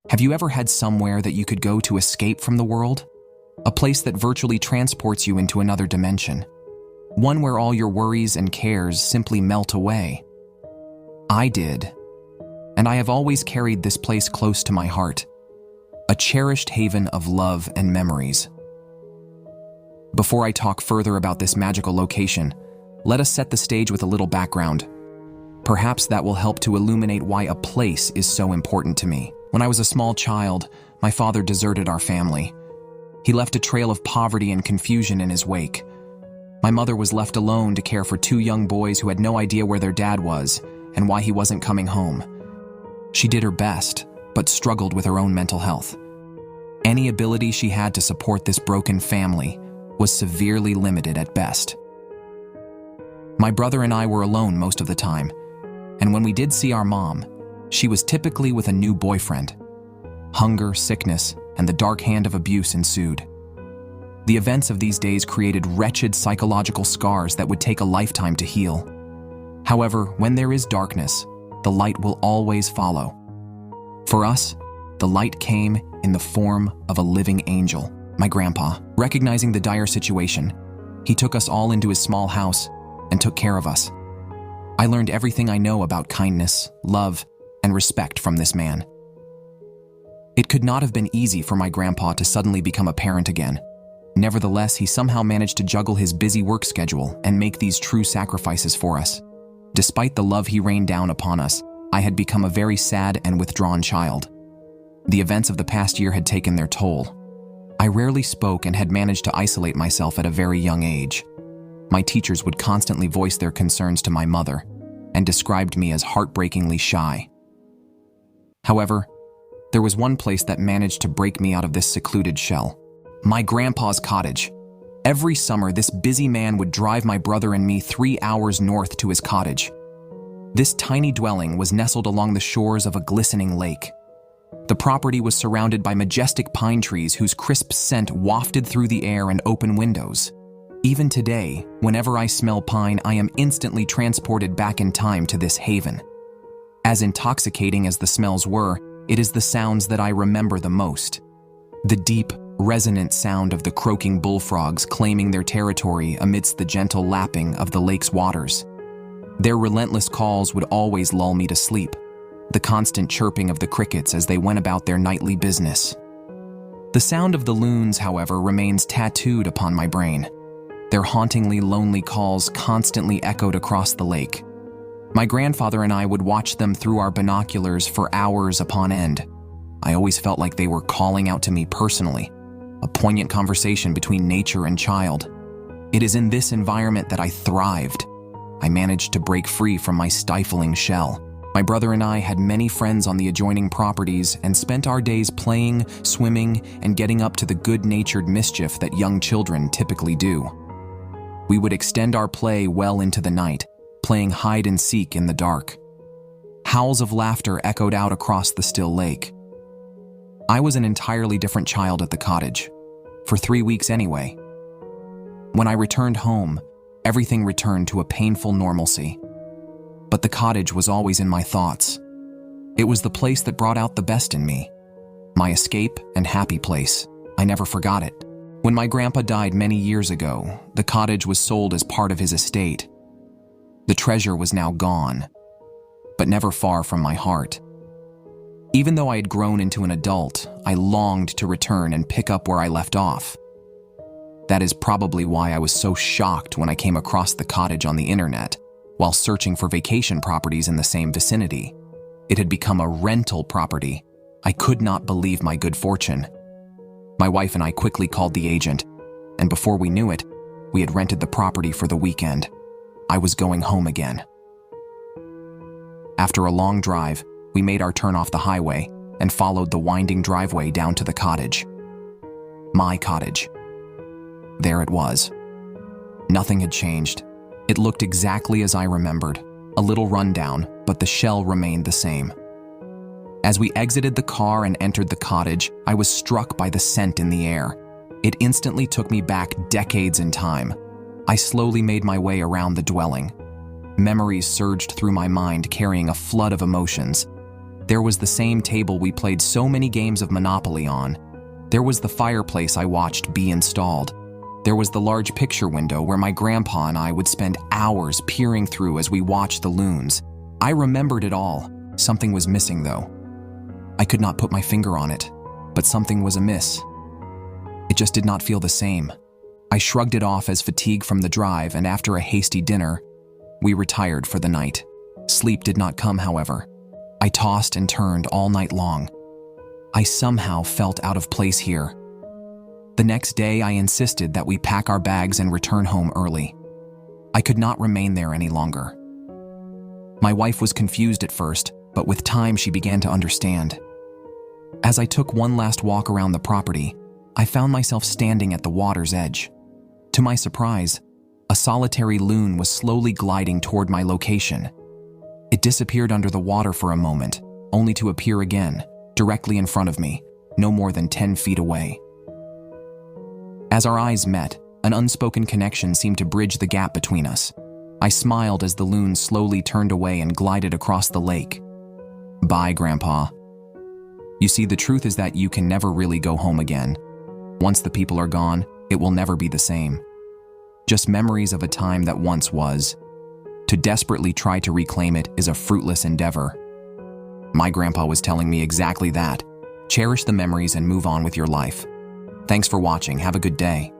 Have you ever had somewhere that you could go to escape from the world? A place that virtually transports you into another dimension. One where all your worries and cares simply melt away. I did. And I have always carried this place close to my heart. A cherished haven of love and memories. Before I talk further about this magical location, let us set the stage with a little background. Perhaps that will help to illuminate why a place is so important to me. When I was a small child, my father deserted our family. He left a trail of poverty and confusion in his wake. My mother was left alone to care for two young boys who had no idea where their dad was and why he wasn't coming home. She did her best, but struggled with her own mental health. Any ability she had to support this broken family was severely limited at best. My brother and I were alone most of the time, and when we did see our mom, she was typically with a new boyfriend. Hunger, sickness, and the dark hand of abuse ensued. The events of these days created wretched psychological scars that would take a lifetime to heal. However, when there is darkness, the light will always follow. For us, the light came in the form of a living angel, my grandpa. Recognizing the dire situation, he took us all into his small house and took care of us. I learned everything I know about kindness, love, and respect from this man. It could not have been easy for my grandpa to suddenly become a parent again. Nevertheless, he somehow managed to juggle his busy work schedule and make these true sacrifices for us. Despite the love he rained down upon us, I had become a very sad and withdrawn child. The events of the past year had taken their toll. I rarely spoke and had managed to isolate myself at a very young age. My teachers would constantly voice their concerns to my mother and described me as heartbreakingly shy. However, there was one place that managed to break me out of this secluded shell. My grandpa's cottage. Every summer, this busy man would drive my brother and me 3 hours north to his cottage. This tiny dwelling was nestled along the shores of a glistening lake. The property was surrounded by majestic pine trees whose crisp scent wafted through the air and open windows. Even today, whenever I smell pine, I am instantly transported back in time to this haven. As intoxicating as the smells were, it is the sounds that I remember the most. The deep, resonant sound of the croaking bullfrogs claiming their territory amidst the gentle lapping of the lake's waters. Their relentless calls would always lull me to sleep, the constant chirping of the crickets as they went about their nightly business. The sound of the loons, however, remains tattooed upon my brain. Their hauntingly lonely calls constantly echoed across the lake. My grandfather and I would watch them through our binoculars for hours upon end. I always felt like they were calling out to me personally, a poignant conversation between nature and child. It is in this environment that I thrived. I managed to break free from my stifling shell. My brother and I had many friends on the adjoining properties and spent our days playing, swimming, and getting up to the good-natured mischief that young children typically do. We would extend our play well into the night, playing hide and seek in the dark. Howls of laughter echoed out across the still lake. I was an entirely different child at the cottage, for 3 weeks anyway. When I returned home, everything returned to a painful normalcy. But the cottage was always in my thoughts. It was the place that brought out the best in me. My escape and happy place. I never forgot it. When my grandpa died many years ago, the cottage was sold as part of his estate. The treasure was now gone, but never far from my heart. Even though I had grown into an adult, I longed to return and pick up where I left off. That is probably why I was so shocked when I came across the cottage on the internet while searching for vacation properties in the same vicinity. It had become a rental property. I could not believe my good fortune. My wife and I quickly called the agent, and before we knew it, we had rented the property for the weekend. I was going home again. After a long drive, we made our turn off the highway and followed the winding driveway down to the cottage. My cottage. There it was. Nothing had changed. It looked exactly as I remembered, a little rundown, but the shell remained the same. As we exited the car and entered the cottage, I was struck by the scent in the air. It instantly took me back decades in time. I slowly made my way around the dwelling. Memories surged through my mind, carrying a flood of emotions. There was the same table we played so many games of Monopoly on. There was the fireplace I watched be installed. There was the large picture window where my grandpa and I would spend hours peering through as we watched the loons. I remembered it all. Something was missing, though. I could not put my finger on it, but something was amiss. It just did not feel the same. I shrugged it off as fatigue from the drive, and after a hasty dinner, we retired for the night. Sleep did not come, however. I tossed and turned all night long. I somehow felt out of place here. The next day, I insisted that we pack our bags and return home early. I could not remain there any longer. My wife was confused at first, but with time she began to understand. As I took one last walk around the property, I found myself standing at the water's edge. To my surprise, a solitary loon was slowly gliding toward my location. It disappeared under the water for a moment, only to appear again, directly in front of me, no more than 10 feet away. As our eyes met, an unspoken connection seemed to bridge the gap between us. I smiled as the loon slowly turned away and glided across the lake. Bye, Grandpa. You see, the truth is that you can never really go home again. Once the people are gone, it will never be the same. Just memories of a time that once was. To desperately try to reclaim it is a fruitless endeavor. My grandpa was telling me exactly that. Cherish the memories and move on with your life. Thanks for watching. Have a good day.